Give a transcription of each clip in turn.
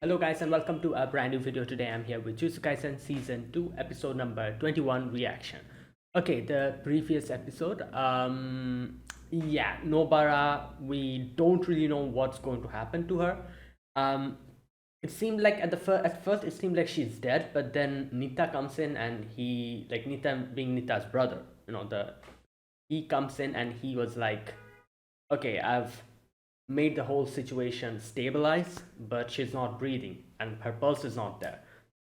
Hello guys and welcome to a brand new video. Today I'm here with Jujutsu Kaisen Season 2 episode number 21 reaction. Okay, the previous episode, Nobara, we don't really know what's going to happen to her. It seemed like at first it seemed like she's dead, but then Nita comes in and Nita being Nita's brother, he comes in and he was like, okay, I've made the whole situation stabilize, but she's not breathing and her pulse is not there.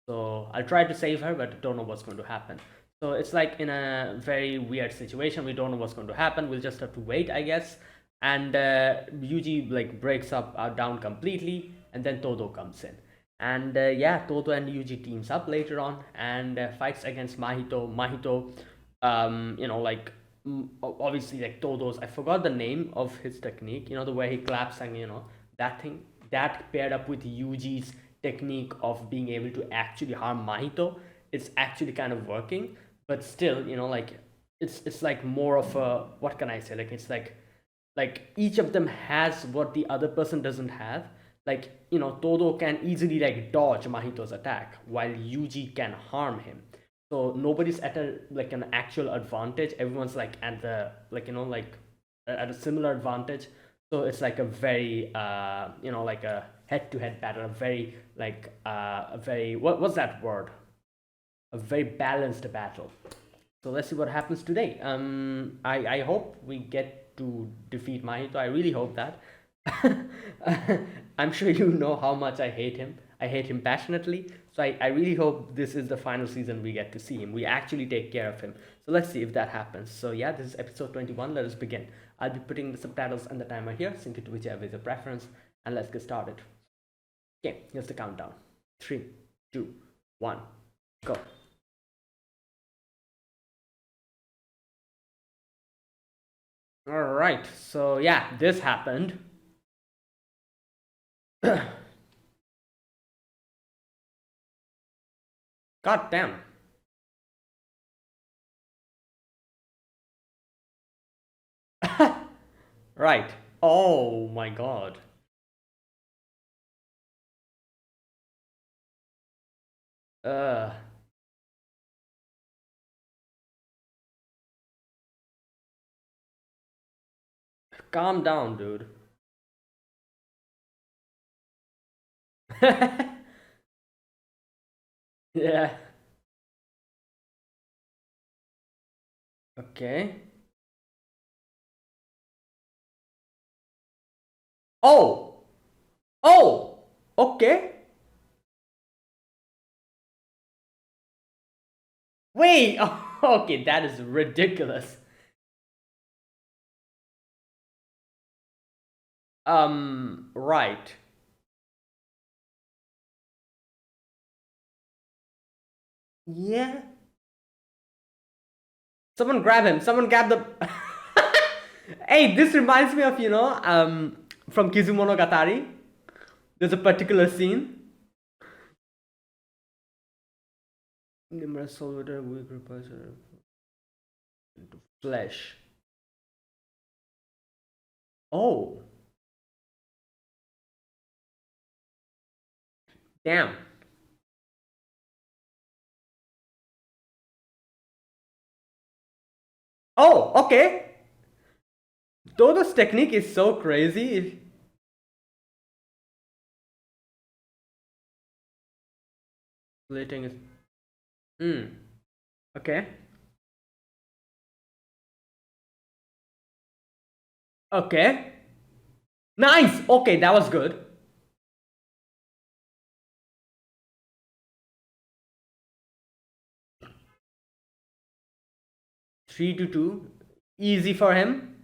So I'll try to save her, but don't know what's going to happen. So it's like in a very weird situation. We don't know what's going to happen. We'll just have to wait, I guess. And Yuji breaks up down completely, and then Todo comes in. And Todo and Yuji teams up later on and fights against Mahito. Mahito, obviously Todo's, I forgot the name of his technique, the way he claps and that thing, that paired up with Yuji's technique of being able to actually harm Mahito, it's actually kind of working. But still, it's like more of a, what can I say, it's like each of them has what the other person doesn't have. Todo can easily dodge Mahito's attack while Yuji can harm him. So nobody's at an actual advantage. Everyone's at the at a similar advantage. So it's like a very like a head-to-head battle, a very a very, what's that word, a very balanced battle. So let's see what happens today. I hope we get to defeat Mahito. I really hope that. I'm sure you know how much I hate him. I hate him passionately. So I really hope this is the final season we get to see him. We actually take care of him. So let's see if that happens. So yeah, this is episode 21. Let us begin. I'll be putting the subtitles and the timer here. Sync it to whichever is your preference. And let's get started. Okay, here's the countdown. 3, 2, 1, go. Alright, so yeah, this happened. God damn. Right. Oh my god. Uh. Calm down, dude. Yeah. Okay. Oh. Oh. Okay. Wait. Okay, that is ridiculous. Right. Yeah. Someone grab him. Someone grab the. Hey, this reminds me of, from Kizumonogatari. There's a particular scene. Numerous soldier weak repulsor into flesh. Oh. Damn. Oh, okay. Todo's technique is so crazy. Splitting is. Okay. Okay. Nice. Okay, that was good. Three to two. Easy for him.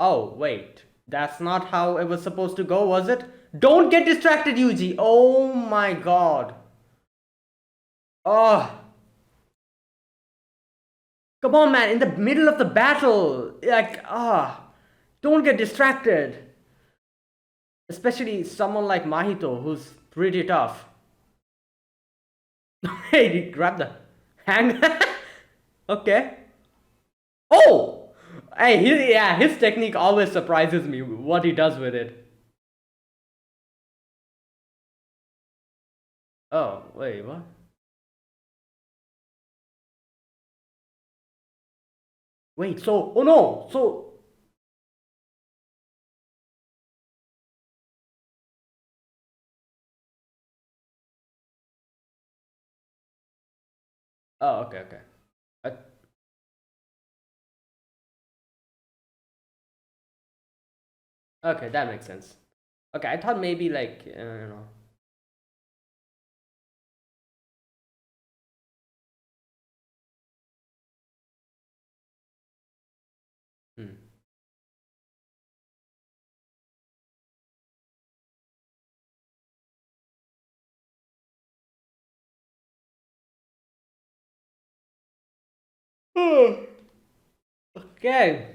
Oh, wait. That's not how it was supposed to go, was it? Don't get distracted, Yuji. Oh my god. Oh. Come on, man. In the middle of the battle. Don't get distracted. Especially someone like Mahito, who's pretty tough. Hey, grab the hang. Okay. Oh! Hey, yeah, his technique always surprises me. What he does with it. Oh, wait, what? Wait, so, oh no, so, oh, okay, okay. Uh, okay, that makes sense. Okay, I thought maybe like, you know. Hmm. Okay.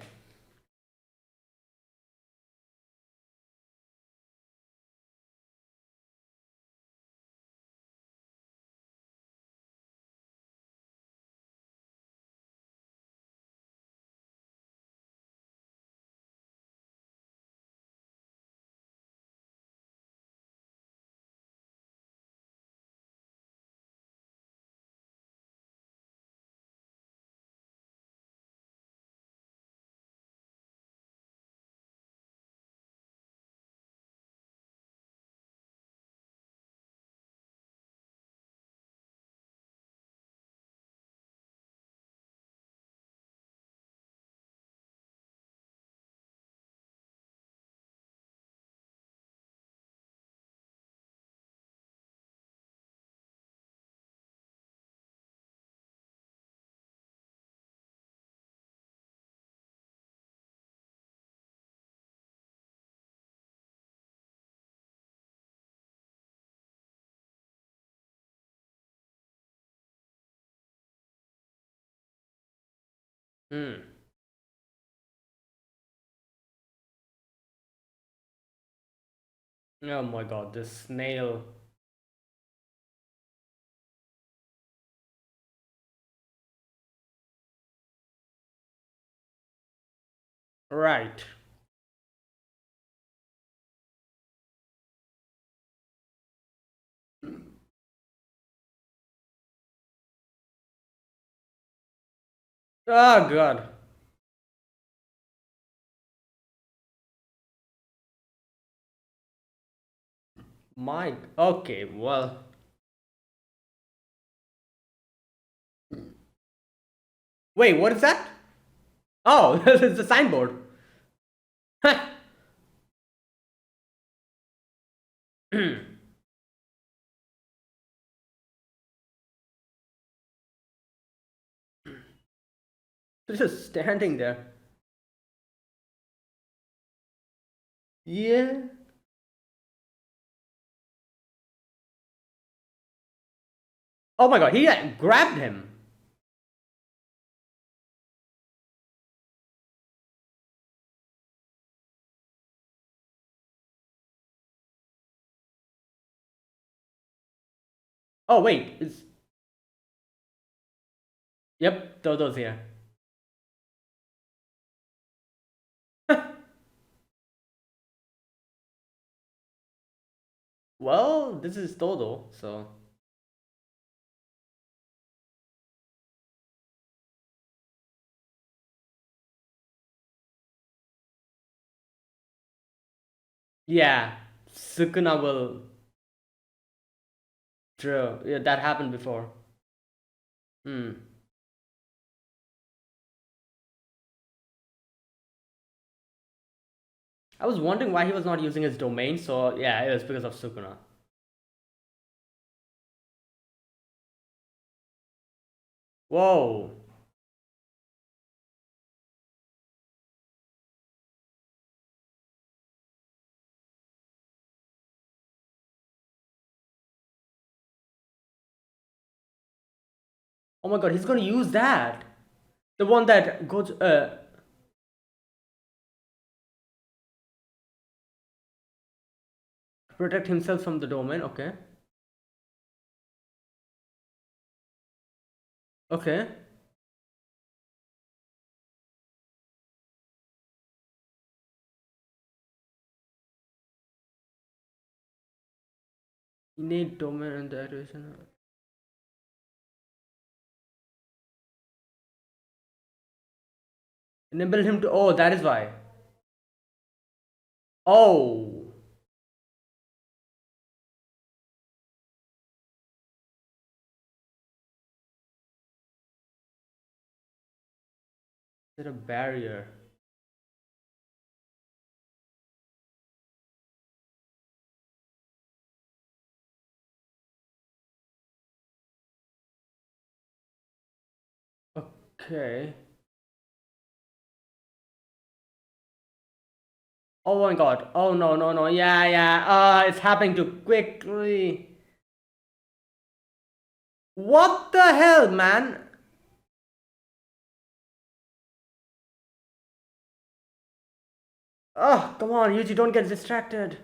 Hmm. Oh my god, this snail. Right. Oh god. My, okay, well. Wait, what is that? Oh, it's a signboard. It's just standing there. Yeah. Oh my god, he grabbed him. Oh wait, it's, yep, Dodo's here. Well, this is Dodo, so yeah, Sukuna will. True, yeah, that happened before. Hmm. I was wondering why he was not using his domain, so yeah, it was because of Sukuna. Whoa. Oh my god, he's gonna use that. The one that goes, protect himself from the domain, okay. Okay. need domain and activation. Enable him to. Oh, that is why. Oh, is it a barrier? Okay. Oh my god. Oh no, no, no. Yeah, yeah. It's happening too quickly. What the hell, man? Oh, come on, Yuji, don't get distracted.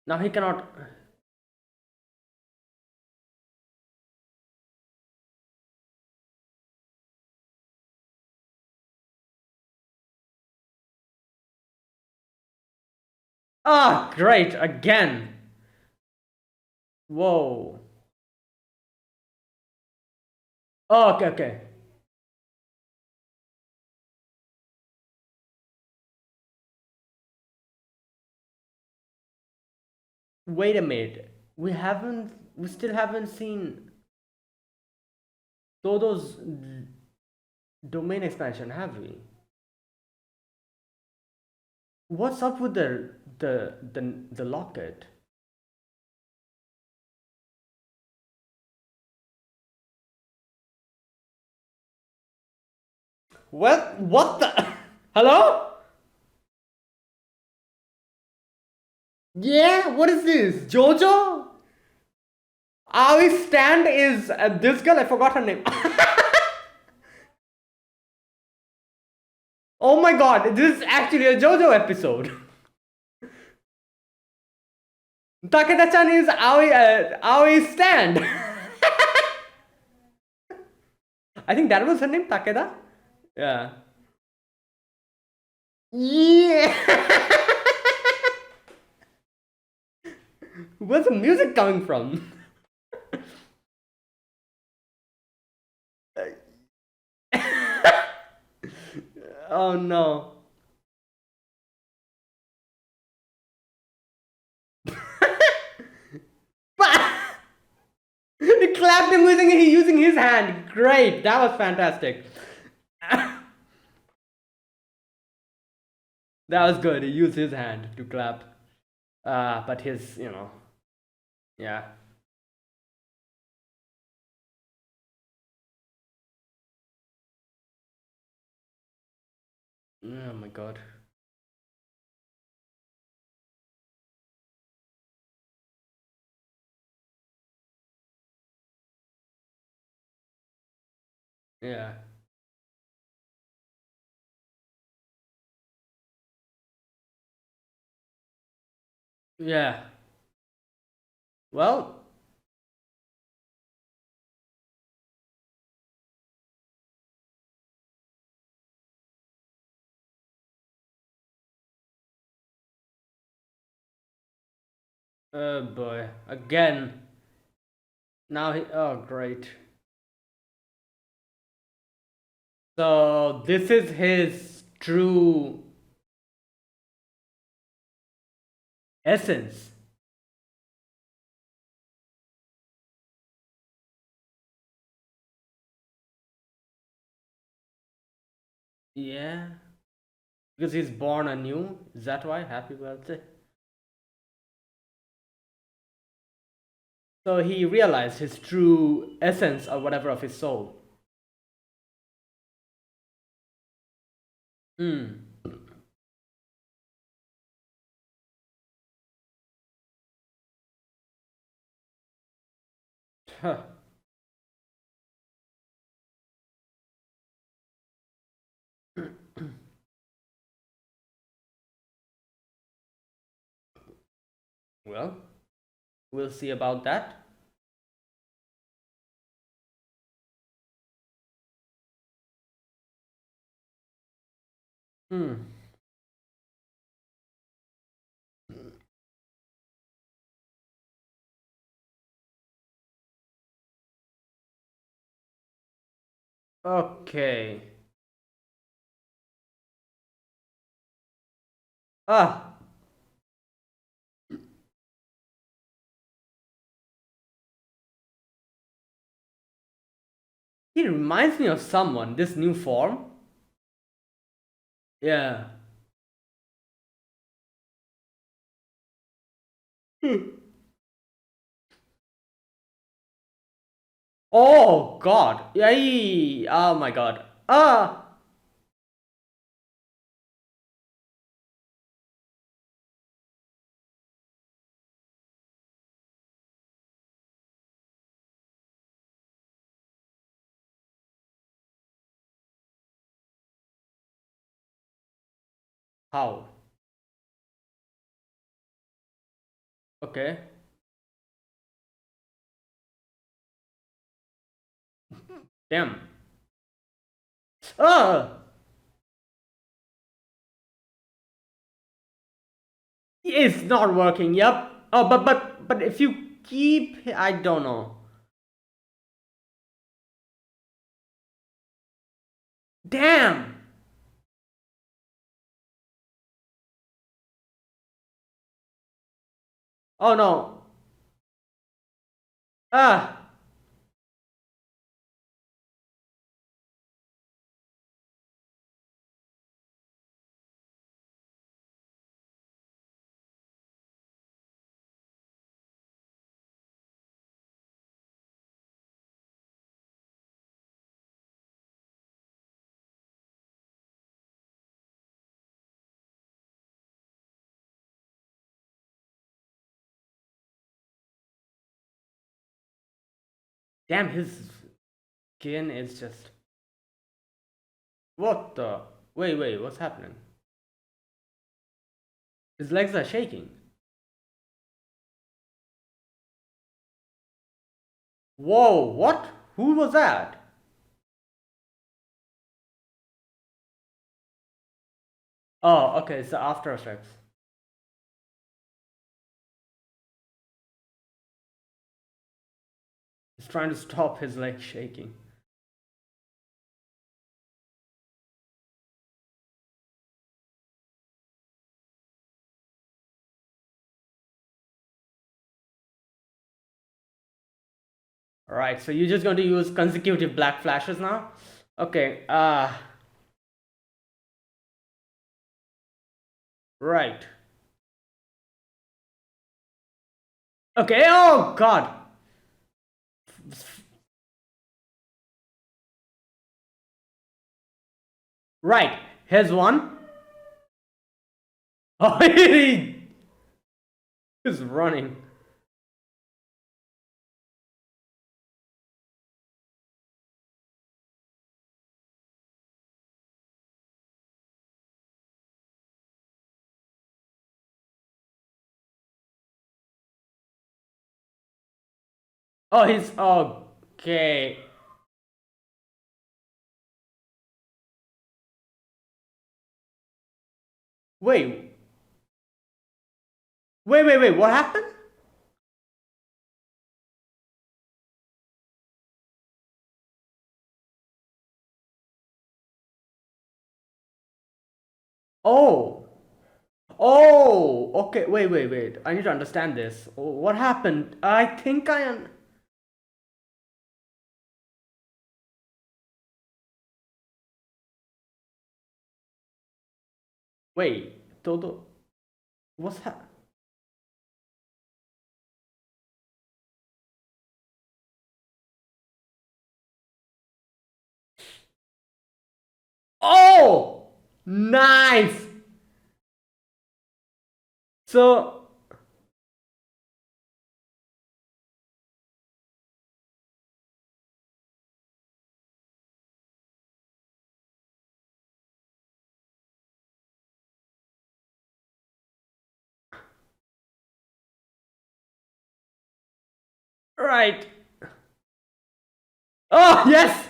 Now he cannot. Ah, great, again. Whoa. Oh, okay, okay. Wait a minute. We still haven't seen Dodo's domain expansion, have we? What's up with the locket? What the? Hello? Yeah, what is this? Jojo? Our stand is this girl. I forgot her name. Oh my god, this is actually a JoJo episode. Takeda-chan is Aoi stand. I think that was her name, Takeda. Yeah. Yeah. Where's the music coming from? Oh no. He clapped him using his hand. Great, that was fantastic. That was good. He used his hand to clap. But his, yeah. Oh my god. Yeah. Yeah. Well, oh boy. Again. Now he. Oh, great. So, this is his true essence. Yeah. Because he's born anew. Is that why? Happy birthday. So, he realized his true essence or whatever of his soul. Hmm. Huh. Well, we'll see about that. Hmm. Okay. Ah, he reminds me of someone. This new form. Yeah. Oh God. Yay. Oh my God. Ah. How? Okay. Damn. Ah. It's not working. Yep. Oh, but if you keep, I don't know. Damn. Oh no. Ah. Damn. His skin is just. What the? Wait. What's happening? His legs are shaking. Whoa. What? Who was that? Oh, okay. It's the After Effects. He's trying to stop his legs shaking. All right. So you're just going to use consecutive black flashes now? Okay. Right. Okay. Oh God. Right. Here's one. Oh, he's running. Oh, he's okay. Wait. Wait. What happened? Oh. Oh. Okay. Wait. I need to understand this. What happened? I think I am. Wait. Todo. What's happening? Oh. Nice. So. Right. Oh yes.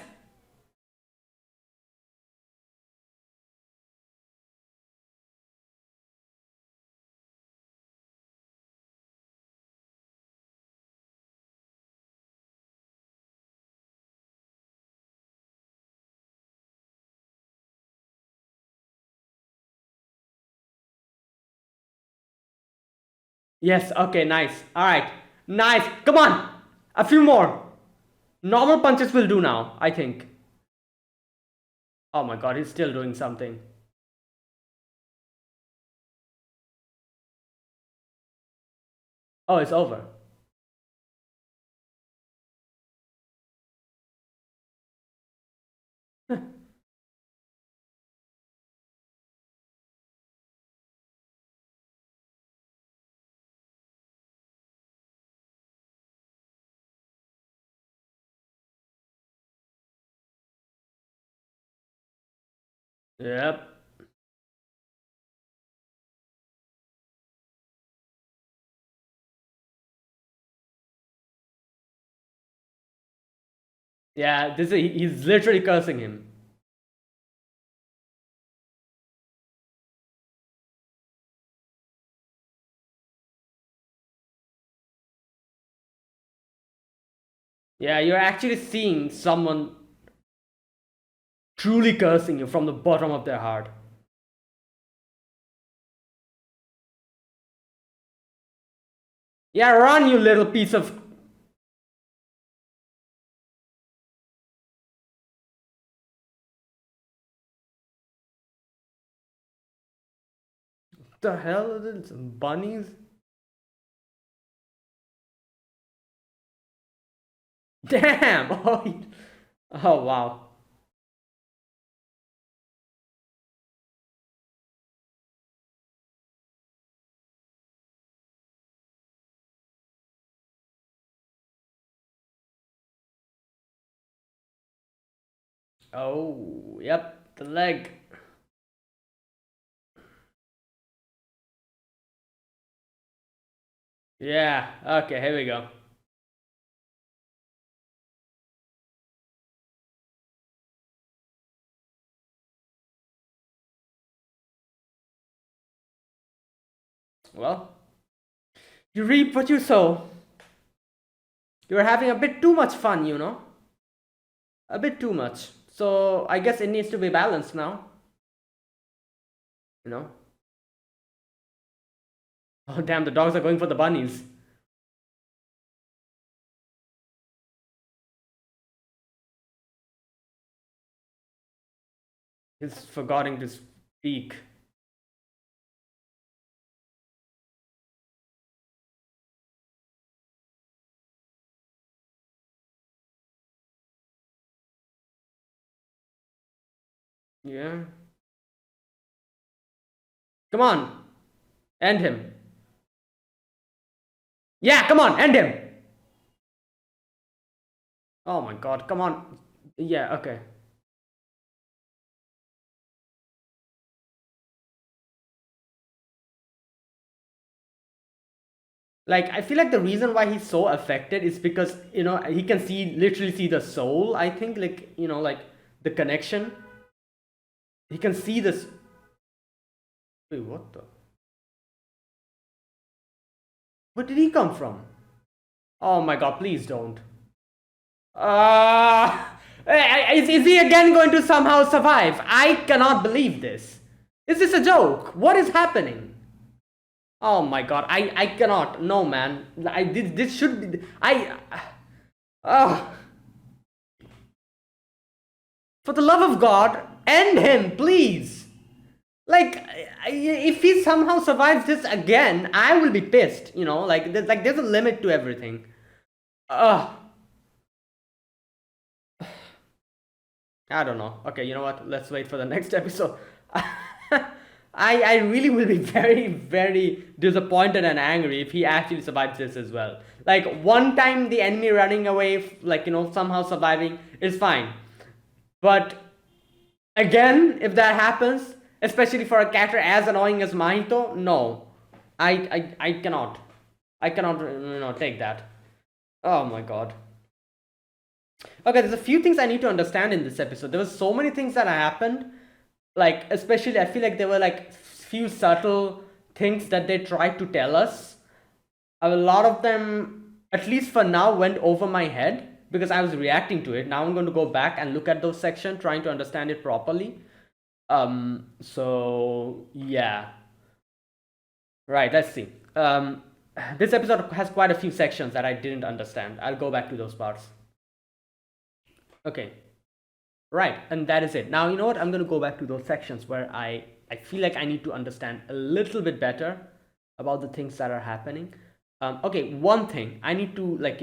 Yes, okay, nice. Alright. Nice. Come on. A few more. Normal punches will do now, I think. Oh my god, he's still doing something. Oh, it's over. Yep. Yeah, he's literally cursing him. Yeah, you're actually seeing someone truly cursing you from the bottom of their heart. Yeah, run, you little piece of. The hell is it? Some bunnies? Damn! Oh wow. Oh, yep, the leg. Yeah, okay, here we go. Well, you reap what you sow. You're having a bit too much fun, you know? A bit too much. So I guess it needs to be balanced now, you know? Oh, damn, the dogs are going for the bunnies. He's forgetting to speak. Yeah. Come on, end him. Yeah, come on, end him. Oh my god, come on. Yeah, okay. Like, I feel like the reason why he's so affected is because, he can literally see the soul, I think, like, like the connection. He can see this. Wait, what the? Where did he come from? Oh my god, please don't. Uh, is he again going to somehow survive? I cannot believe this. Is this a joke? What is happening? Oh my god, I cannot. No, man. This should be. Oh, for the love of God, end him, please. Like, if he somehow survives this again, I will be pissed. There's a limit to everything. Ugh. I don't know. Okay, you know what? Let's wait for the next episode. I really will be very, very disappointed and angry if he actually survives this as well. Like, one time the enemy running away, like, somehow surviving is fine. But again, if that happens, especially for a character as annoying as Mahito, no. I cannot. I cannot, take that. Oh my god. Okay, there's a few things I need to understand in this episode. There were so many things that happened. Like, especially, I feel like there were like few subtle things that they tried to tell us. A lot of them, at least for now, went over my head because I was reacting to it. Now I'm going to go back and look at those sections, trying to understand it properly. So yeah. Right, let's see. this episode has quite a few sections that I didn't understand. I'll go back to those parts. Okay, right, and that is it. Now, you know what? I'm going to go back to those sections where I feel like I need to understand a little bit better about the things that are happening. Okay, one thing I need to, like,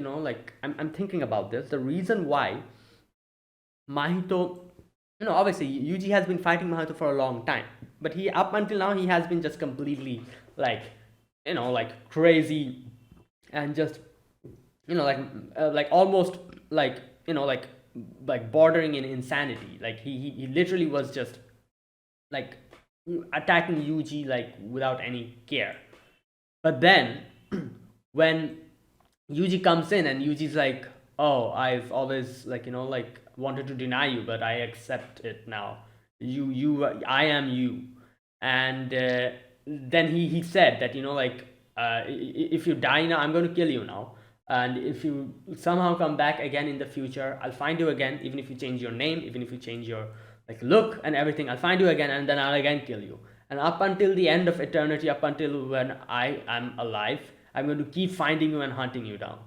I'm thinking about this. The reason why Mahito, obviously Yuji has been fighting Mahito for a long time, but he, up until now, he has been just completely like, like crazy, and just, like almost like, like bordering in insanity. Like he literally was just like attacking Yuji like without any care. But then when Yuji comes in and Yuji's like, "Oh, I've always like like wanted to deny you, but I accept it now. I am you." And then he said that like if you die now, I'm going to kill you now. And if you somehow come back again in the future, I'll find you again. Even if you change your name, even if you change your like look and everything, I'll find you again, and then I'll again kill you. And up until the end of eternity, up until when I am alive, I'm going to keep finding you and hunting you down.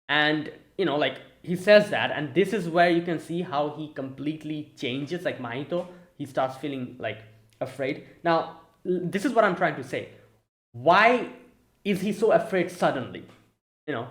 And like he says that, and this is where you can see how he completely changes. Like Mahito, he starts feeling like afraid. Now this is what I'm trying to say. Why is he so afraid suddenly? you know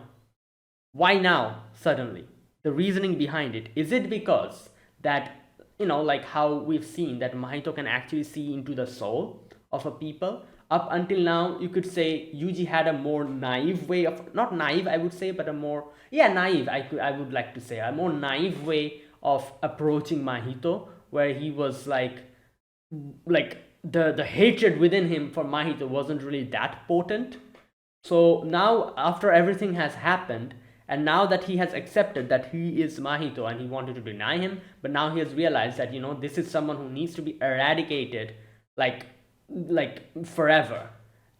why now suddenly? The reasoning behind it, is it because that like how we've seen that Mahito can actually see into the soul of a people? Up until now, you could say Yuji had a more naive way of, not naive I would say, but a more, yeah, naive, I would like to say a more naive way of approaching Mahito, where he was like the hatred within him for Mahito wasn't really that potent. So now, after everything has happened, and now that he has accepted that he is Mahito and he wanted to deny him, but now he has realized that this is someone who needs to be eradicated, like forever.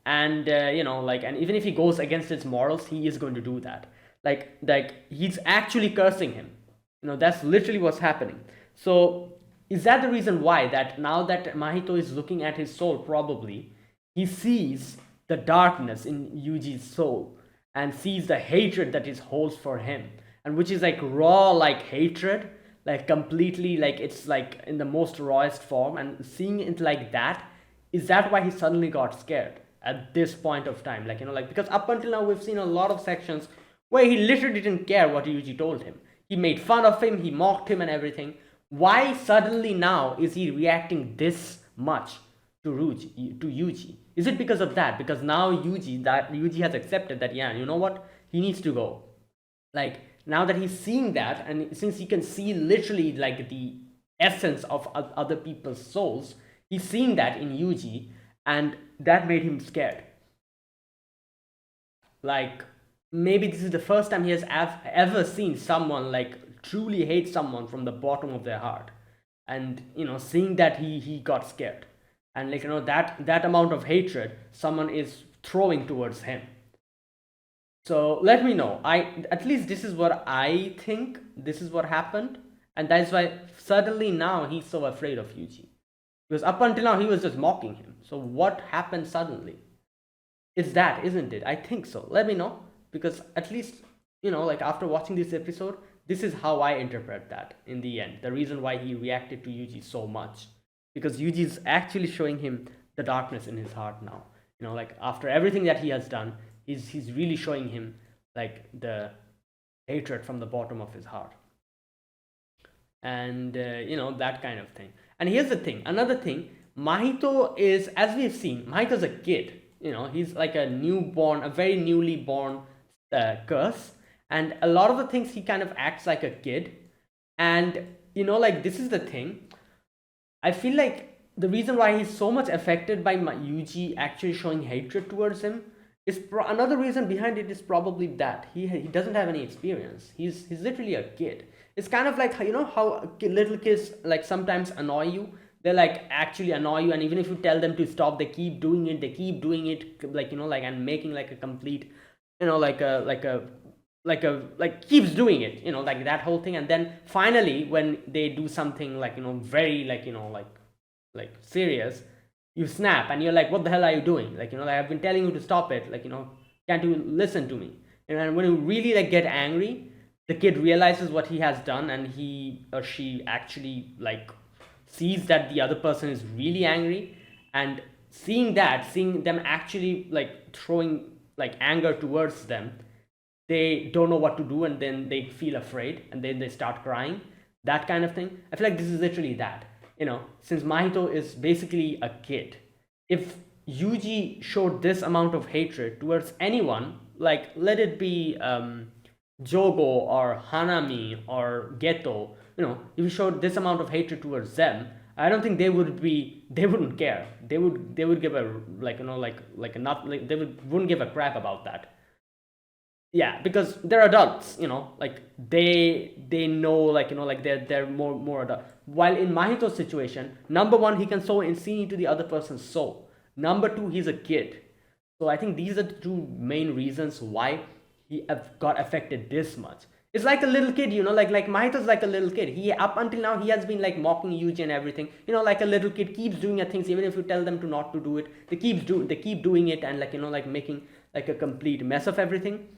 And and even if he goes against his morals, he is going to do that. Like he's actually cursing him. That's literally what's happening. So is that the reason why that now that Mahito is looking at his soul, probably he sees the darkness in Yuji's soul and sees the hatred that it holds for him, and which is like raw, like hatred, like completely, like it's like in the most rawest form, and seeing it like that, is that why he suddenly got scared at this point of time? Like because up until now we've seen a lot of sections where he literally didn't care what Yuji told him. He made fun of him, he mocked him and everything. Why suddenly now is he reacting this much to Yuji? Is it because of that? Because now Yuji has accepted that, yeah, you know what? He needs to go. Like now that he's seeing that, and since he can see literally like the essence of other people's souls, he's seeing that in Yuji, and that made him scared. Like maybe this is the first time he has ever seen someone like truly hate someone from the bottom of their heart, and seeing that, he got scared. And like that amount of hatred someone is throwing towards him. So let me know. At least this is what I think, this is what happened, and that's why suddenly now he's so afraid of Yuji, because up until now he was just mocking him. So what happened suddenly? It's that, isn't it? I think so. Let me know, because at least like after watching this episode, this is how I interpret that in the end. The reason why he reacted to Yuji so much, because Yuji is actually showing him the darkness in his heart now. Like after everything that he has done, he's really showing him like the hatred from the bottom of his heart, and that kind of thing. And here's the thing, another thing, Mahito is, as we've seen, Mahito's a kid. He's like a newborn, a very newly born curse, and a lot of the things he kind of acts like a kid. And like this is the thing, I feel like the reason why he's so much affected by Yuji actually showing hatred towards him is another reason behind it is probably that he doesn't have any experience. He's literally a kid. It's kind of like how little kids like sometimes annoy you. They like actually annoy you, and even if you tell them to stop, they keep doing it. They keep doing it, like like, and making like a complete, like keeps doing it, like that whole thing. And then finally when they do something like very like serious, you snap and you're like, what the hell are you doing? Like like, I've been telling you to stop it, like Can't you listen to me? And when you really like get angry, the kid realizes what he has done, and he or she actually like sees that the other person is really angry, and seeing them actually like throwing like anger towards them, they don't know what to do, and then they feel afraid, and then they start crying, that kind of thing. I feel like this is literally that, since Mahito is basically a kid. If Yuji showed this amount of hatred towards anyone, like let it be Jogo or Hanami or Geto, if you showed this amount of hatred towards them, I don't think they wouldn't care. They would give a like like a not like wouldn't give a crap about that. Yeah, because they're adults, like they know, like like they're more adult. While in Mahito's situation, number one, he can see into the other person's soul. Number two, he's a kid. So I think these are the two main reasons why he got affected this much. It's like a little kid, like Mahito's like a little kid. He up until now he has been like mocking Yuji and everything. Like a little kid keeps doing things, even if you tell them to not to do it, they keep doing it, and like like making like a complete mess of everything.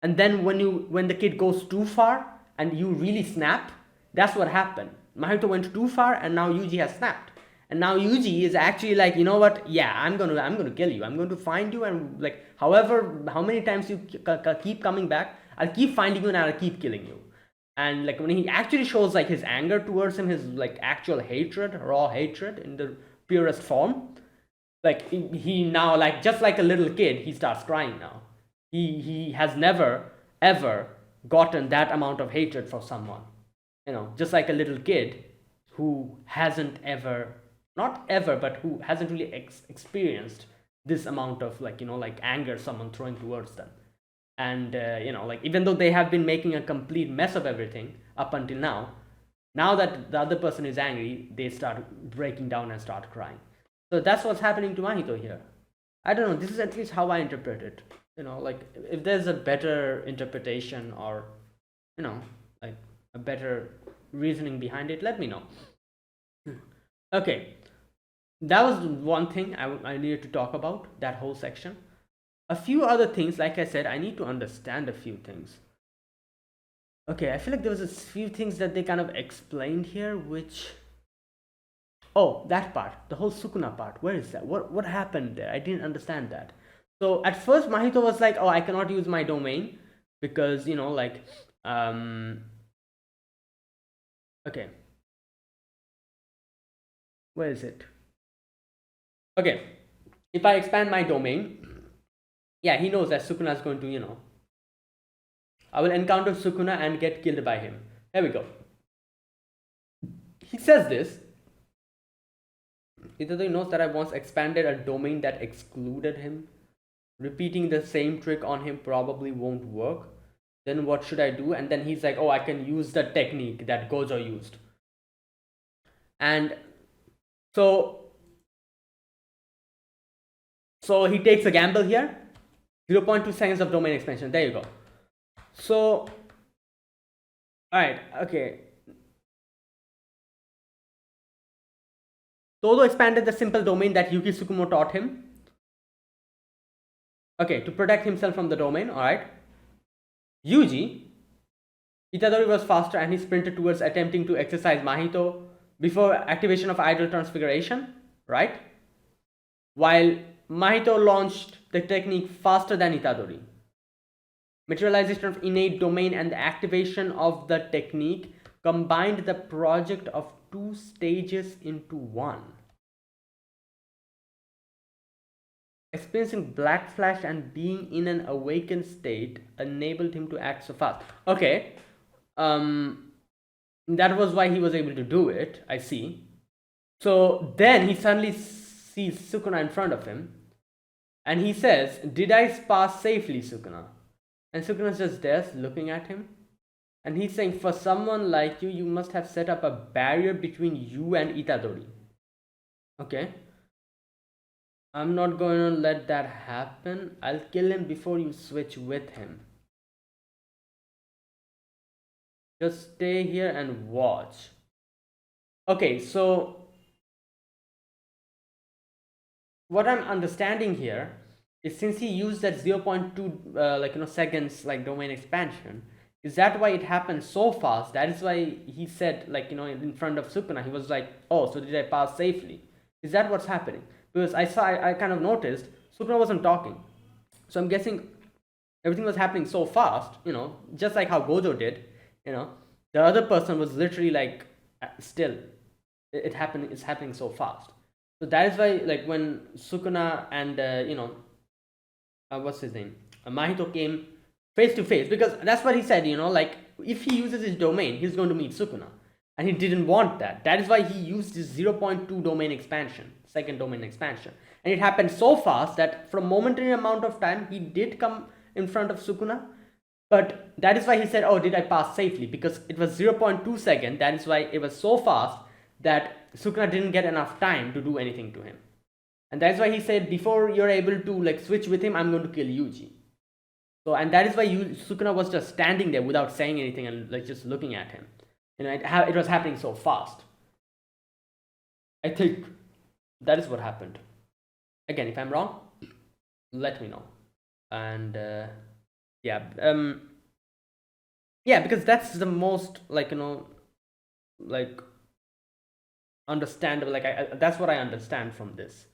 And then when the kid goes too far and you really snap, that's what happened. Mahito went too far, and now Yuji has snapped. And now Yuji is actually like, you know what? Yeah, I'm gonna kill you. I'm going to find you, and like how many times you keep coming back, I'll keep finding you and I'll keep killing you. And like when he actually shows like his anger towards him, his like actual hatred, raw hatred in the purest form, like he now, like just like a little kid, he starts crying now. He has never ever gotten that amount of hatred for someone, just like a little kid who hasn't ever, not ever, but who hasn't really experienced this amount of like like anger someone throwing towards them. And like even though they have been making a complete mess of everything up until now that the other person is angry, they start breaking down and start crying. So that's what's happening to Mahito here. I don't know, this is at least how I interpret it. Like if there's a better interpretation, or like a better reasoning behind it, let me know. Okay, that was one thing I needed to talk about, that whole section. A few other things, like I said, I need to understand a few things. Okay, I feel like there was a few things that they kind of explained here, which, oh, that part, the whole Sukuna part, where is that? What happened there? I didn't understand that. So at first Mahito was like, oh, I cannot use my domain because like okay, where is it? Okay, if I expand my domain, yeah, he knows that Sukuna is going to, I will encounter Sukuna and get killed by him. Here we go. He says this. Itadori knows that I once expanded a domain that excluded him. Repeating the same trick on him probably won't work. Then what should I do? And then he's like, oh, I can use the technique that Gojo used. And so he takes a gamble here. 0.2 seconds of domain expansion. There you go. So, alright, okay. Todo expanded the simple domain that Yuki Tsukumo taught him. Okay, to protect himself from the domain, alright. Itadori was faster and he sprinted towards attempting to exercise Mahito before activation of Idol Transfiguration, right? While Mahito launched the technique faster than Itadori. Materialization of innate domain and the activation of the technique combined the project of two stages into one. Experiencing Black Flash and being in an awakened state enabled him to act so fast. Okay, that was why he was able to do it, I see. So then he suddenly sees Sukuna in front of him, and he says, did I pass safely, Sukuna? And Sukuna's just there looking at him, and he's saying, for someone like you, you must have set up a barrier between you and Itadori. Okay, I'm not going to let that happen. I'll kill him before you switch with him. Just stay here and watch. Okay, so what I'm understanding here since he used that 0.2 seconds like domain expansion, is that why it happened so fast? That is why he said, like, in front of Sukuna, he was like, oh, so did I pass safely? Is that what's happening? Because I kind of noticed Sukuna wasn't talking, so I'm guessing everything was happening so fast, just like how Gojo did. The other person was literally like, still, it happened. It's happening so fast. So that is why, like, when Sukuna and what's his name, Mahito came face to face, because that's what he said. Like, if he uses his domain, he's going to meet Sukuna, and he didn't want that. That is why he used his 0.2 domain expansion, second domain expansion, and it happened so fast that for a momentary amount of time he did come in front of Sukuna. But that is why he said, oh, did I pass safely? Because it was 0.2 second. That is why it was so fast that Sukuna didn't get enough time to do anything to him. And that's why he said, before you're able to like switch with him, I'm going to kill Yuji. So, and that is why Sukuna was just standing there without saying anything and like just looking at him. It was happening so fast. I think that is what happened. Again, if I'm wrong, let me know. And yeah, because that's the most like understandable. Like that's what I understand from this,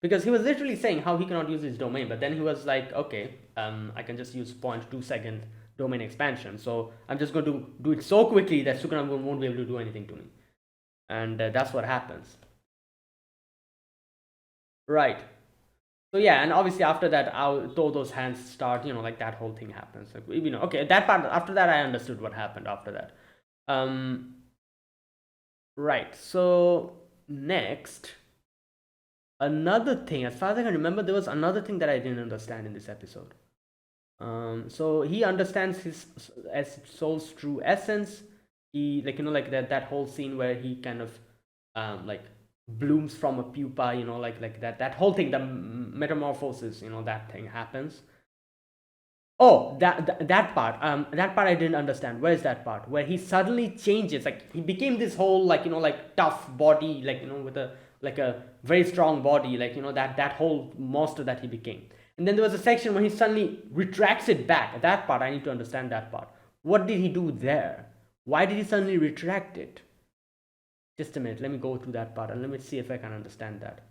because he was literally saying how he cannot use his domain, but then he was like, okay, I can just use 0.2 second domain expansion, so I'm just going to do it so quickly that Sukuna won't be able to do anything to me, and that's what happens, right? So yeah, and obviously after that, those hands start, like that whole thing happens. Like, okay, that part, after that I understood what happened after that. Right, so next, another thing, as far as I can remember, there was another thing that I didn't understand in this episode. So he understands his as soul's true essence. He, like that whole scene where he kind of like blooms from a pupa, like that whole thing, the metamorphosis, that thing happens. Oh, that part, that part I didn't understand. Where is that part where he suddenly changes? Like, he became this whole, like, like tough body, like, with a very strong body, like, that whole monster that he became. And then there was a section where he suddenly retracts it back. That part I need to understand. That part. What did he do there? Why did he suddenly retract it? Just a minute. Let me go through that part and let me see if I can understand that.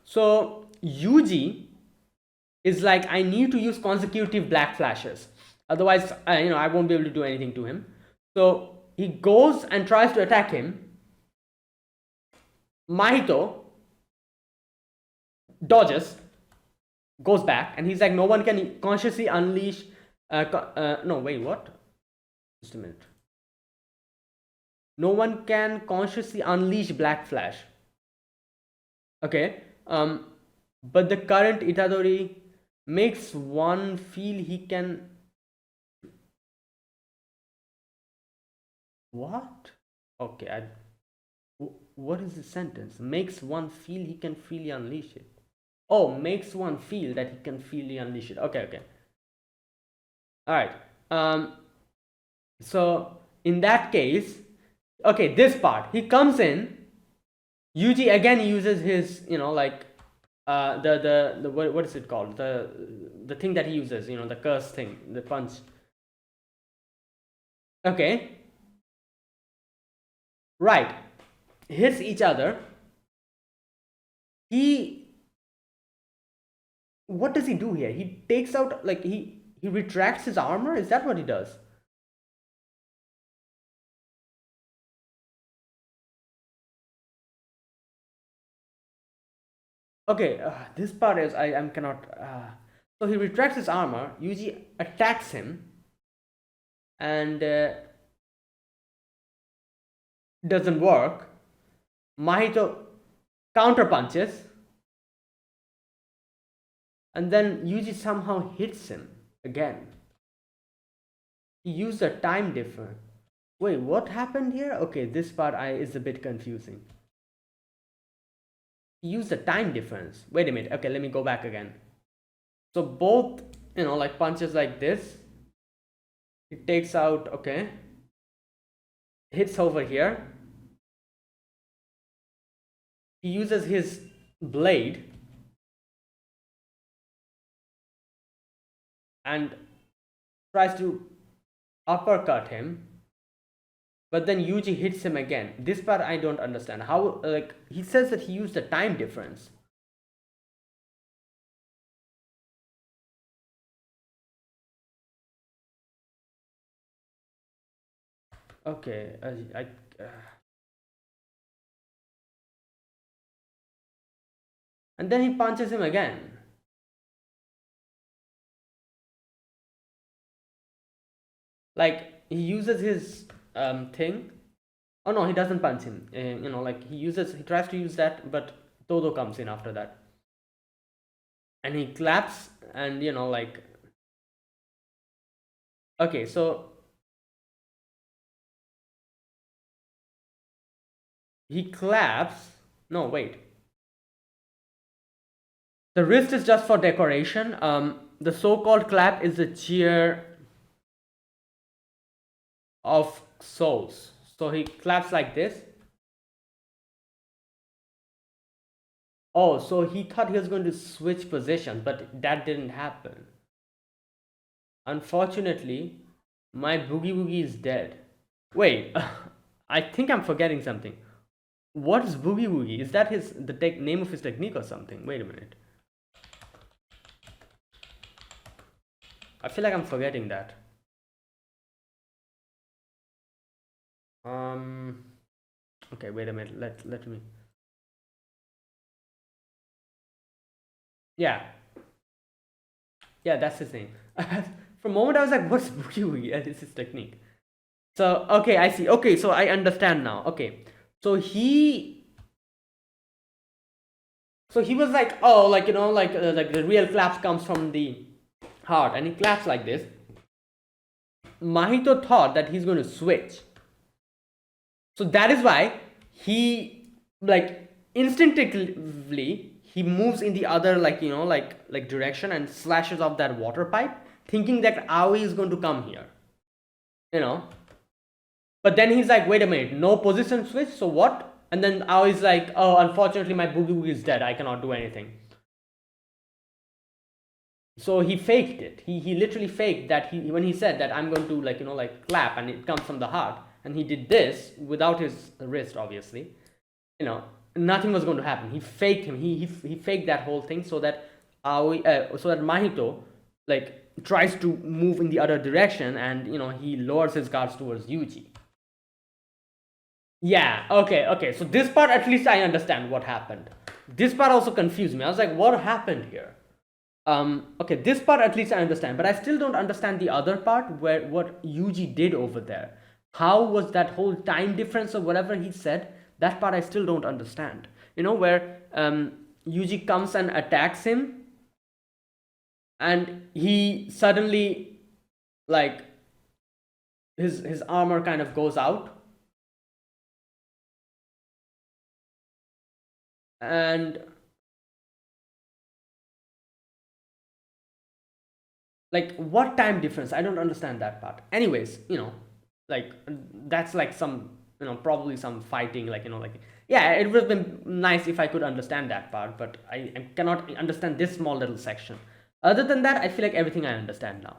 So Yuji is like, I need to use consecutive black flashes, otherwise I won't be able to do anything to him. So he goes and tries to attack him. Mahito dodges, goes back, and he's like, no one can consciously unleash no, wait, what? Just a minute. No one can consciously unleash black flash. Okay, but the current Itadori makes one feel he can. What? Okay, what is the sentence? Makes one feel he can freely unleash it. Oh, makes one feel that he can freely unleash it. Okay. All right. So in that case, okay, this part, he comes in. Yuji again uses his, like the what is it called? The thing that he uses, the curse thing, the punch. Okay. Right. Hits each other. What does he do here? He takes out, like, he retracts his armor. Is that what he does? Okay, this part is I'm cannot. So he retracts his armor. Yuji attacks him, and doesn't work. Mahito counter punches, and then Yuji somehow hits him again. He used a time difference. Wait, what happened here? Okay, this part is a bit confusing. He used a time difference. Wait a minute. Okay, let me go back again. So both, like punches like this. It takes out, okay. Hits over here. He uses his blade and tries to uppercut him, but then Yuji hits him again. This part I don't understand. How, like, he says that he used the time difference. Okay, and then he punches him again. Like, he uses his thing. Oh no, he doesn't punch him. Like, he tries to use that, but Todo comes in after that, and he claps, and like, okay, so he claps. No, wait. The wrist is just for decoration. The so-called clap is the cheer of souls. So he claps like this. Oh, so he thought he was going to switch positions, but that didn't happen. Unfortunately, my boogie woogie is dead. Wait, I think I'm forgetting something. What is boogie woogie? Is that the name of his technique or something? Wait a minute. I feel like I'm forgetting that. Okay, wait a minute. Let me. Yeah. Yeah, that's his name. For a moment, I was like, what's boogie woogie? And it's his technique. So, okay, I see. Okay, so I understand now. Okay. So he was like, oh, like, like the real claps comes from the heart, and he claps like this. Mahito thought that he's going to switch. So that is why he, like, instinctively he moves in the other, like, like direction, and slashes off that water pipe, thinking that Aoi is going to come here. But then he's like, wait a minute, no position switch, so what? And then Aoi's like, oh, unfortunately my boogie woogie is dead, I cannot do anything. So he faked it. He literally faked that. When he said that I'm going to, like, like, clap, and it comes from the heart, and he did this without his wrist, obviously, nothing was going to happen. He faked him. He faked that whole thing so that Mahito, like, tries to move in the other direction, and he lowers his guards towards Yuji. Yeah, okay. So this part, at least I understand what happened. This part also confused me. I was like, what happened here? Okay, this part at least I understand, but I still don't understand the other part, where what Yuji did over there. How was that whole time difference or whatever he said? That part I still don't understand. Where Yuji comes and attacks him, and he suddenly, like, his armor kind of goes out, and like, what time difference? I don't understand that part. Anyways, like, that's like some, probably some fighting, like, like, yeah, it would have been nice if I could understand that part, but I cannot understand this small little section. Other than that, I feel like everything I understand now.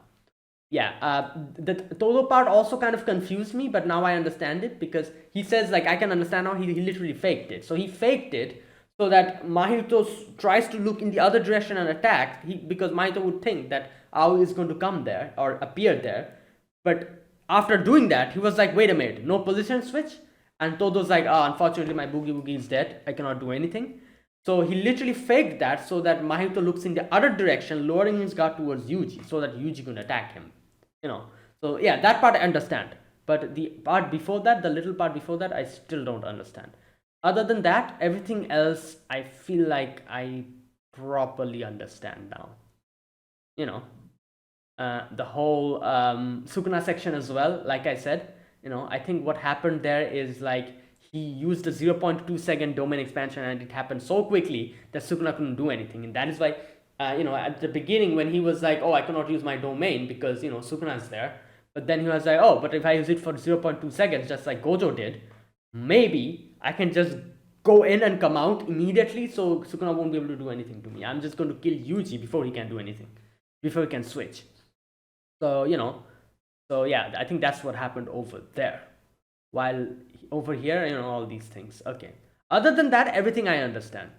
Yeah, the Todo part also kind of confused me, but now I understand it, because he says, like, I can understand now. He literally faked it. So he faked it so that Mahito tries to look in the other direction and attack, because Mahito would think that Aoi is going to come there or appear there. But after doing that, he was like, wait a minute, no position switch? And Todo's like, oh, unfortunately my boogie woogie is dead, I cannot do anything. So he literally faked that so that Mahito looks in the other direction, lowering his guard towards Yuji, so that Yuji can attack him. So yeah, that part I understand. But the part before that, the little part before that, I still don't understand. Other than that, everything else I feel like I properly understand now. The whole Sukuna section as well, like I said, I think what happened there is, like, he used a 0.2 second domain expansion, and it happened so quickly that Sukuna couldn't do anything. And that is why, at the beginning, when he was like, oh, I cannot use my domain because, Sukuna is there. But then he was like, oh, but if I use it for 0.2 seconds, just like Gojo did, maybe I can just go in and come out immediately, so Sukuna won't be able to do anything to me. I'm just going to kill Yuji before he can do anything, before he can switch. So, so yeah, I think that's what happened over there. While over here, all these things. Okay. Other than that, everything I understand.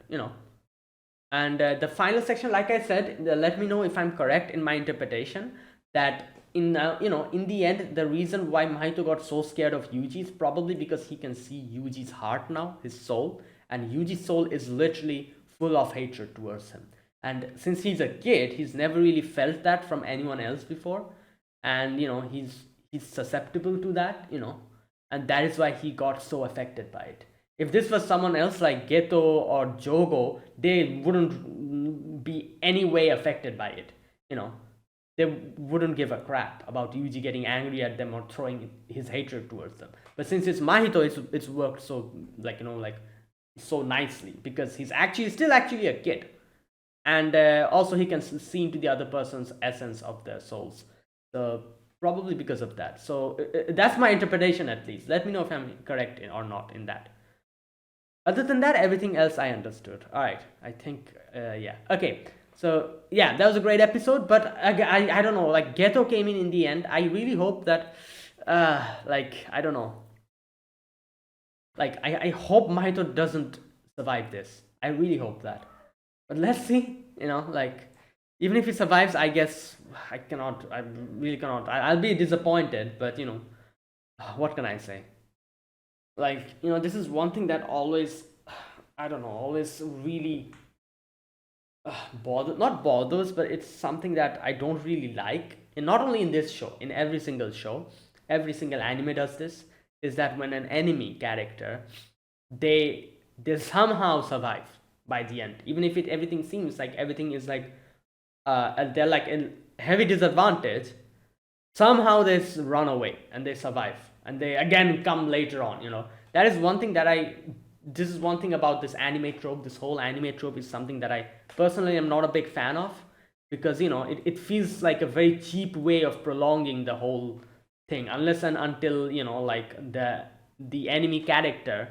And the final section, like I said, let me know if I'm correct in my interpretation. That in the end, the reason why Mahito got so scared of Yuji is probably because he can see Yuji's heart now, his soul, and Yuji's soul is literally full of hatred towards him. And since he's a kid, he's never really felt that from anyone else before, and he's susceptible to that. And that is why he got so affected by it. If this was someone else like Geto or Jogo, they wouldn't be any way affected by it. You know, they wouldn't give a crap about Yuji getting angry at them or throwing his hatred towards them. But since it's Mahito, it's worked so like so nicely because he's actually still actually a kid, and also he can see into the other person's essence of their souls. So probably because of that. So that's my interpretation at least. Let me know if I'm correct or not in that. Other than that, everything else I understood. All right, I think yeah. Okay, so yeah, that was a great episode. But I don't know. Like Geto came in the end. I really hope that like I don't know. Like I hope Mahito doesn't survive this. I really hope that. But let's see. Like even if he survives, I guess I cannot. I really cannot. I'll be disappointed. But what can I say? Like this is one thing that always, I don't know, always really not bothers, but it's something that I don't really like. And not only in this show, in every single show, every single anime does this. Is that when an enemy character, they somehow survive by the end, even if everything seems like everything is like they're like in heavy disadvantage, somehow they run away and they survive and they again come later on. That is one thing that this is one thing about this anime trope. This whole anime trope is something that I personally am not a big fan of, because it feels like a very cheap way of prolonging the whole thing, unless and until like the enemy character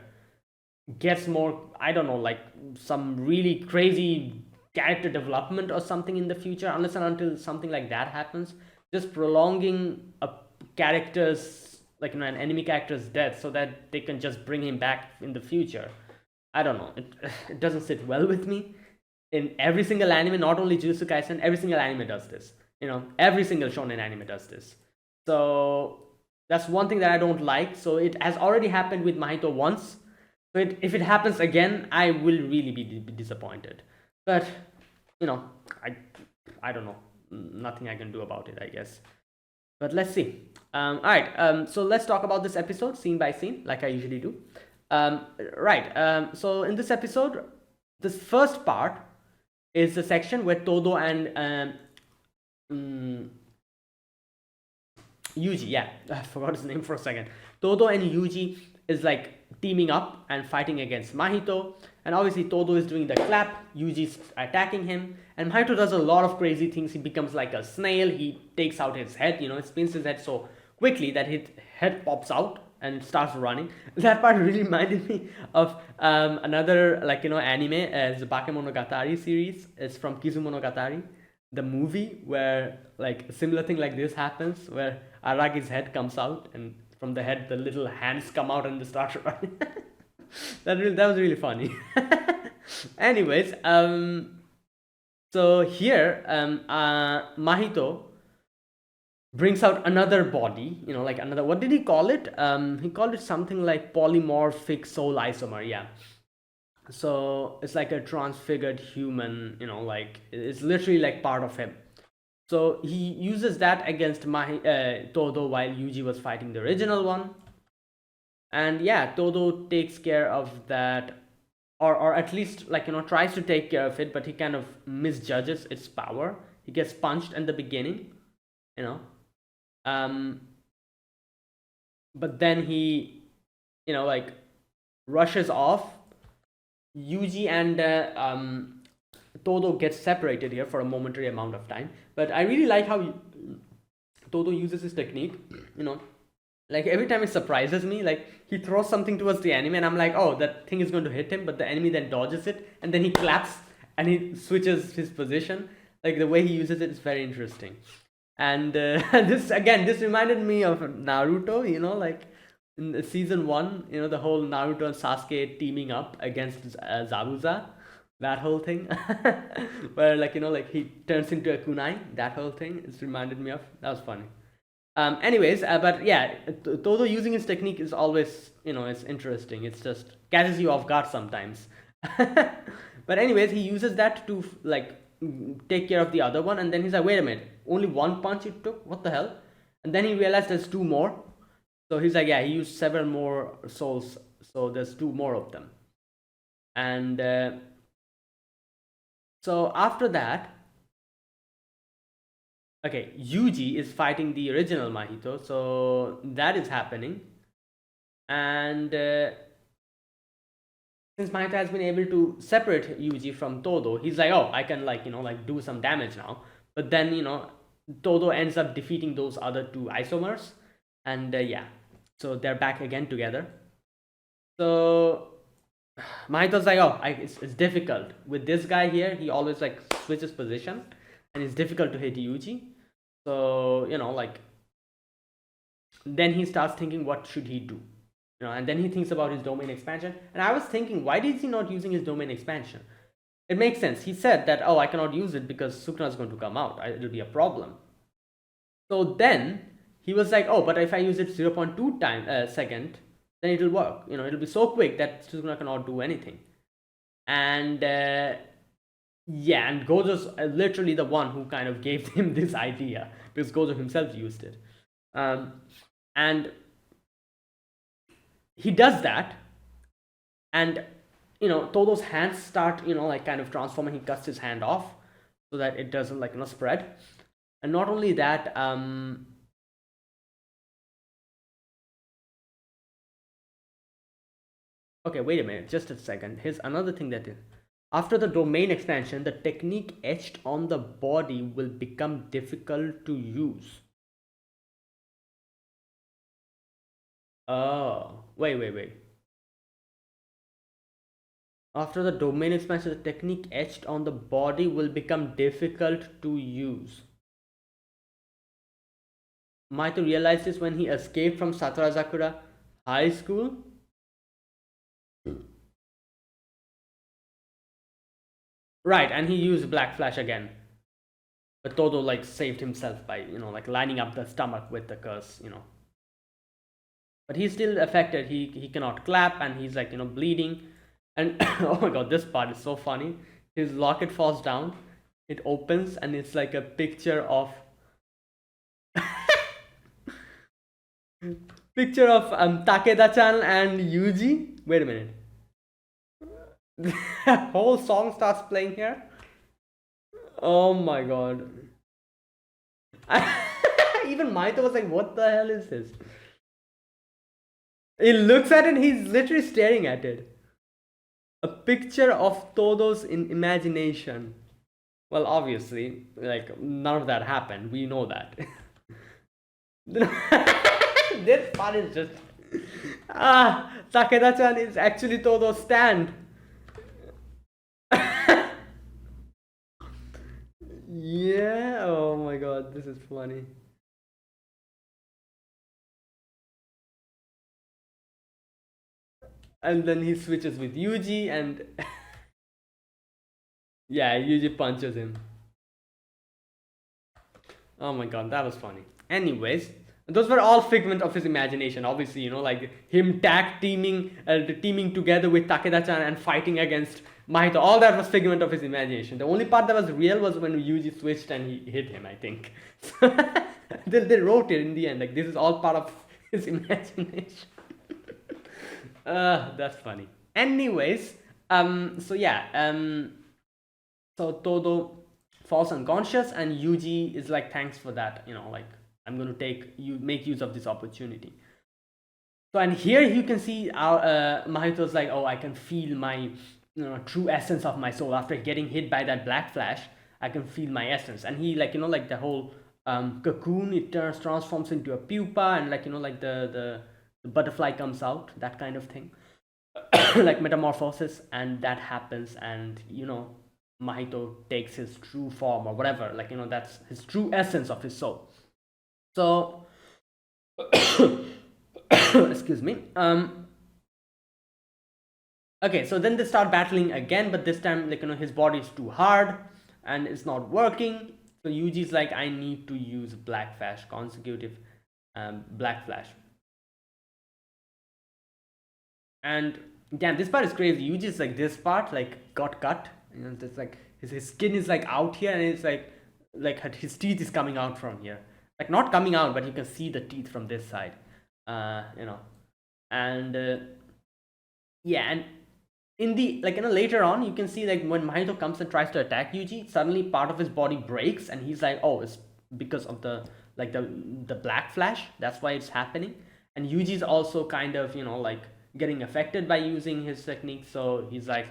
gets more, I don't know, like some really crazy character development or something in the future. Unless and until something like that happens, just prolonging a character's, like an enemy character's death so that they can just bring him back in the future, I don't know, it doesn't sit well with me. In every single anime, not only Jujutsu Kaisen, every single anime does this. Every single shonen anime does this. So that's one thing that I don't like. So it has already happened with Mahito once. So if it happens again, I will really be disappointed. But I don't know. Nothing I can do about it, I guess. But let's see. All right. So let's talk about this episode scene by scene, like I usually do. Right. So in this episode, this first part is the section where Todo and Yuji, yeah, I forgot his name for a second. Todo and Yuji is like teaming up and fighting against Mahito, and obviously Todo is doing the clap, Yuji's attacking him, and Mahito does a lot of crazy things. He becomes like a snail. He takes out his head, it spins his head so quickly that his head pops out and starts running. That part really reminded me of another anime as the Bakemonogatari series. It's from Kizumonogatari, the movie, where like a similar thing like this happens, where Aragi's head comes out, and from the head the little hands come out and they start running. That was really funny. Anyways, so here Mahito brings out another body, like another, what did he call it? He called it something like polymorphic soul isomer, yeah. So it's like a transfigured human, like it's literally like part of him. So he uses that against Todo while Yuji was fighting the original one. And yeah, Todo takes care of that, or at least tries to take care of it, but he kind of misjudges its power. He gets punched in the beginning, but then he like rushes off. Yuji and Todo gets separated here for a momentary amount of time, but I really like how Todo uses his technique. Like every time it surprises me. Like he throws something towards the enemy and I'm like, oh, that thing is going to hit him, but the enemy then dodges it, and then he claps and he switches his position. Like the way he uses it is very interesting. And this reminded me of Naruto, like in the season 1, the whole Naruto and Sasuke teaming up against Zabuza, that whole thing. Where like he turns into a kunai, that whole thing, it's reminded me of. That was funny. Anyways, but yeah, Todo using his technique is always, it's interesting. It's just catches you off guard sometimes. But anyways, he uses that to like take care of the other one, and then he's like, wait a minute, only one punch it took? What the hell? And then he realized there's two more. So he's like, yeah, he used several more souls, so there's two more of them. And so after that, okay, Yuji is fighting the original Mahito, so that is happening. And since Mahito has been able to separate Yuji from Todo, he's like, oh, I can like do some damage now. But then Todo ends up defeating those other two isomers, and yeah, so they're back again together. So Mahito's like, oh, it's difficult with this guy here. He always like switches position, and it's difficult to hit Yuji. So like then he starts thinking, what should he do? And then he thinks about his domain expansion. And I was thinking, why is he not using his domain expansion? It makes sense. He said that, oh, I cannot use it because Sukuna is going to come out. It'll be a problem. So then he was like, oh, but if I use it 0.2 second, then it'll work. It'll be so quick that Sukuna cannot do anything. And yeah, and Gojo's literally the one who kind of gave him this idea, because Gojo himself used it. And he does that, and Todo's hands start like kind of transforming. He cuts his hand off so that it doesn't like spread. And not only that, okay, wait a minute, just a second. Here's another thing that after the domain expansion, the technique etched on the body will become difficult to use. Oh, wait. After the domain expansion, the technique etched on the body will become difficult to use. Mahito realizes when he escaped from Satorazakura High School. Right, and he used Black Flash again. But Todo like saved himself by, like lining up the stomach with the curse, But he's still affected. He cannot clap, and he's like, bleeding. And oh my god, this part is so funny. His locket falls down. It opens, and it's like a picture of Takeda-chan and Yuji. Wait a minute. The whole song starts playing here. Oh my god. Even Mahito was like, what the hell is this? He looks at it, he's literally staring at it. A picture of Todo's in imagination. Well, obviously, like, none of that happened. We know that. This part is just... Takeda-chan is actually Todo's stand. Yeah, oh my god, this is funny. And then he switches with Yuji, and yeah, Yuji punches him. Oh my god, that was funny. Anyways, those were all figment of his imagination. Obviously, like him teaming together with Takeda-chan and fighting against Mahito. All that was figment of his imagination. The only part that was real was when Yuji switched and he hit him, I think. They wrote it in the end, like this is all part of his imagination. That's funny. Anyways, so yeah, so Todo falls unconscious, and Yuji is like, thanks for that, like I'm going to make use of this opportunity. So, and here you can see our Mahito's like, oh, I can feel my true essence of my soul after getting hit by that Black Flash. I can feel my essence, and he like like the whole cocoon, it transforms into a pupa, and like like the butterfly comes out, that kind of thing. Like metamorphosis, and that happens, and Mahito takes his true form or whatever, like, that's his true essence of his soul. So, excuse me. Okay, so then they start battling again, but this time, like, his body is too hard and it's not working. So Yuji's like, I need to use Black Flash, consecutive Black Flash. And damn, this part is crazy. Yuji's like, this part like got cut. It's like his skin is like out here, and it's like his teeth is coming out from here. Like not coming out, but you can see the teeth from this side. And yeah, and in the like later on you can see like when Mahito comes and tries to attack Yuji, suddenly part of his body breaks, and he's like, oh, it's because of the like the Black Flash. That's why it's happening. And Yuji's also kind of like getting affected by using his technique. So he's like,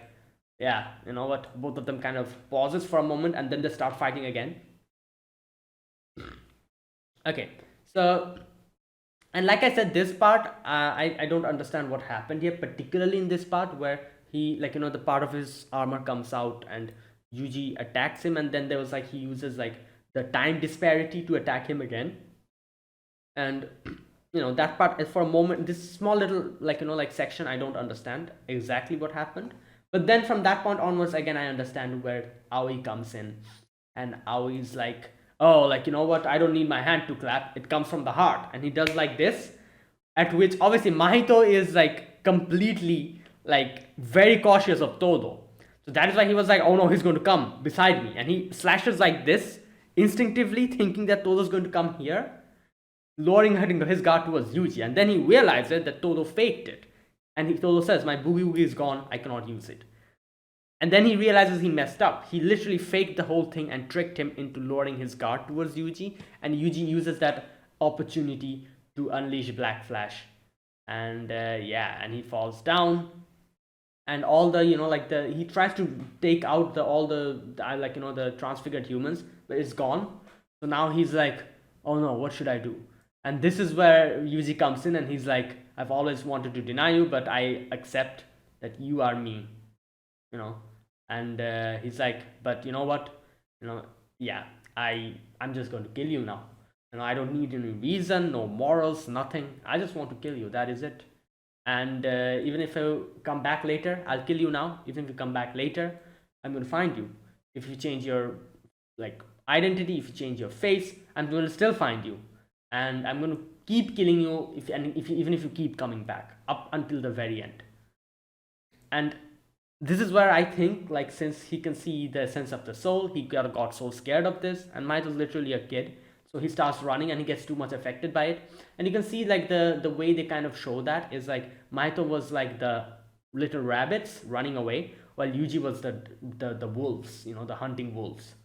yeah, you know what? Both of them kind of pauses for a moment, and then they start fighting again. Okay, so and like I said, this part I don't understand what happened here, particularly in this part where he like the part of his armor comes out and Yuji attacks him, and then there was like he uses like the time disparity to attack him again. And that part for a moment, this small little like like section, I don't understand exactly what happened. But then from that point onwards, again, I understand where Aoi comes in. And Aoi's like, oh, like, what, I don't need my hand to clap, it comes from the heart. And he does like this, at which obviously Mahito is like completely like very cautious of Todo. So that is why he was like, oh no, he's going to come beside me, and he slashes like this instinctively, thinking that Todo's going to come here, lowering his guard towards Yuji. And then he realizes that Todo faked it, and Todo says, my boogie woogie is gone, I cannot use it. And then he realizes he messed up. He literally faked the whole thing and tricked him into lowering his guard towards Yuji, and Yuji uses that opportunity to unleash Black Flash. And yeah, and he falls down, and all the like the he tries to take out all the like the transfigured humans, but it's gone. So now he's like, oh no, what should I do? And this is where Yuji comes in, and he's like, I've always wanted to deny you, but I accept that you are me, and he's like, but you know what, yeah, I'm just going to kill you now. I don't need any reason, no morals, nothing. I just want to kill you, that is it. And even if I come back later, I'll kill you now. Even if you come back later, I'm going to find you. If you change your like identity, if you change your face, I'm going to still find you, and I'm going to keep killing you even if you keep coming back up until the very end. And this is where I think, like, since he can see the sense of the soul, he got so scared of this, and Might was literally a kid, so he starts running and he gets too much affected by it. And you can see like the way they kind of show that is like Mahito was like the little rabbits running away, while Yuji was the wolves, the hunting wolves.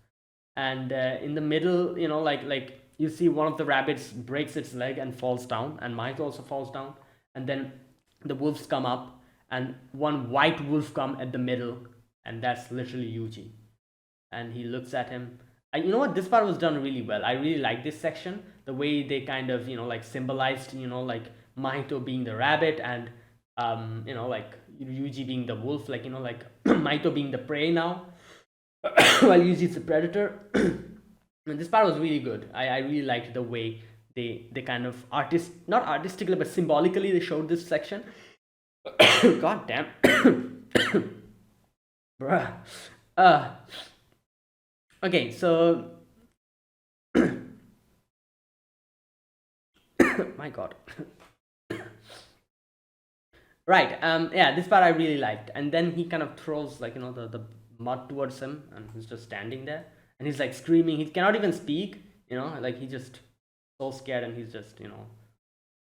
And in the middle, like you see one of the rabbits breaks its leg and falls down, and Mahito also falls down, and then the wolves come up, and one white wolf come at the middle, and that's literally Yuji. And he looks at him. You know what, this part was done really well. I really like this section, the way they kind of like symbolized like Mahito being the rabbit, and like Yuji being the wolf, like like Mahito being the prey now while Yuji is the predator. And this part was really good. I really liked the way they kind of not artistically but symbolically they showed this section. God damn. Bruh. Okay, so my god. Right, yeah, this part I really liked. And then he kind of throws like the mud towards him, and he's just standing there, and he's like screaming. He cannot even speak, like he just so scared, and he's just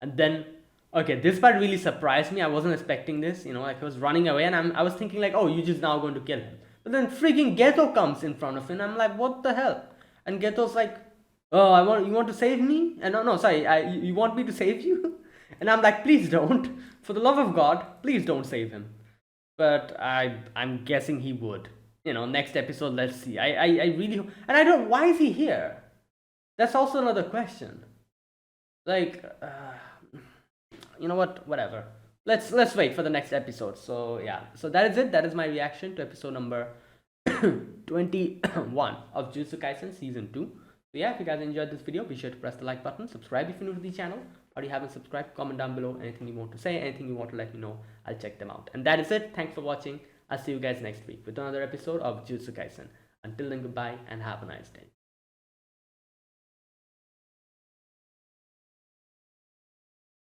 and then okay, this part really surprised me. I wasn't expecting this, like he was running away, and I was thinking like, oh, you're just now going to kill him. But then freaking Geto comes in front of him. I'm like, what the hell? And Geto's like, oh, you want to save me? And no, sorry, you want me to save you? And I'm like, please don't. For the love of God, please don't save him. But I'm guessing he would. Next episode, let's see. I really, and I don't, why is he here? That's also another question. Like, you know what? Whatever. Let's wait for the next episode. So yeah. So that is it. That is my reaction to episode number 21 of Jujutsu Kaisen Season 2. So yeah, if you guys enjoyed this video, be sure to press the like button, subscribe if you're new to the channel, or you haven't subscribed, comment down below anything you want to say, anything you want to let me know. I'll check them out. And that is it. Thanks for watching. I'll see you guys next week with another episode of Jujutsu Kaisen. Until then, goodbye and have a nice day.